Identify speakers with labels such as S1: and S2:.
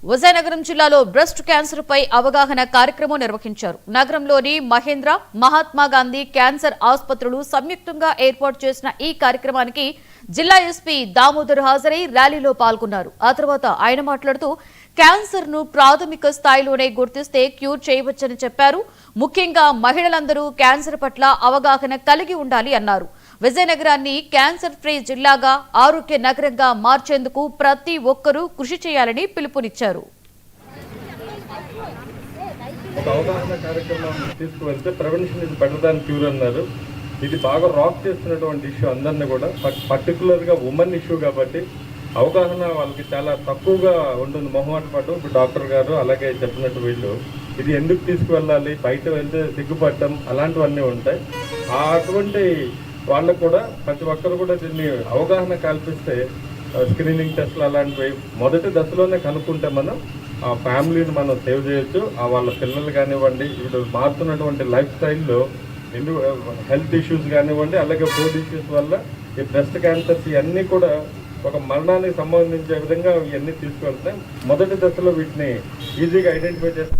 S1: విజయనగరం జిల్లాలో breast cancer పై అవగాహన కార్యక్రమం నిర్వహించారు. నగరంలోని మహేంద్ర, మహాత్మా గాంధీ క్యాన్సర్ ఆసుపత్రులు సంయుక్తంగా ఏర్పాటు చేసిన ఈ కార్యక్రమానికి జిల్లా ఎస్పీ దామోదర్ హాజరై ర్యాలీలో పాల్గొన్నారు. ఆ తర్వాత ఆయన మాట్లాడుతూ క్యాన్సర్ ను ప్రాథమిక స్థాయిలోనే గుర్తిస్తే క్యూర్ చేయవచ్చని చెప్పారు. ముఖ్యంగా మహిళలందరూ క్యాన్సర్ పట్ల అవగాహన కలిగి ఉండాలి అన్నారు. విజయనగరాన్ని క్యాన్సర్ ఫ్రీ జిల్లాగా, ఆరోగ్య నగరంగా మార్చేందుకు ప్రతి ఒక్కరూ కృషి చేయాలని పిలుపునిచ్చారు.
S2: అవగాహన కార్యక్రమం తీసుకువెళ్తే prevention is better than cure అన్నారు. ఇది బాగా రాక్ చేస్తున్నటువంటి ఇష్యూ అందరినీ కూడా, పర్టికులర్గా ఉమెన్ ఇష్యూ కాబట్టి అవగాహన వాళ్ళకి చాలా తక్కువగా ఉంటుంది. మొహమాట పడ్డం ఇప్పుడు డాక్టర్ గారు అలాగే చెప్పినట్టు వీళ్ళు ఇది ఎందుకు తీసుకువెళ్ళాలి, బయట వెళ్తే సిగ్గుపడటం అలాంటివన్నీ ఉంటాయి. అటువంటి వాళ్ళకు కూడా ప్రతి ఒక్కరు కూడా దీన్ని అవగాహన కల్పిస్తే స్క్రీనింగ్ టెస్ట్లు అలాంటివి మొదటి దశలోనే కనుక్కుంటే మనం ఆ ఫ్యామిలీని మనం సేవ్ చేయొచ్చు. వాళ్ళ పిల్లలు కానివ్వండి, ఇప్పుడు మారుతున్నటువంటి లైఫ్ స్టైల్లో హెల్త్ ఇష్యూస్ కానివ్వండి, అలాగే ఫుడ్ ఇష్యూస్ వల్ల ఈ బ్రెస్ట్ క్యాన్సర్స్ ఇవన్నీ కూడా ఒక మరణానికి సంబంధించే విధంగా ఇవన్నీ తీసుకువెళ్తాయి. మొదటి దశలో వీటిని ఈజీగా ఐడెంటిఫై చేస్తే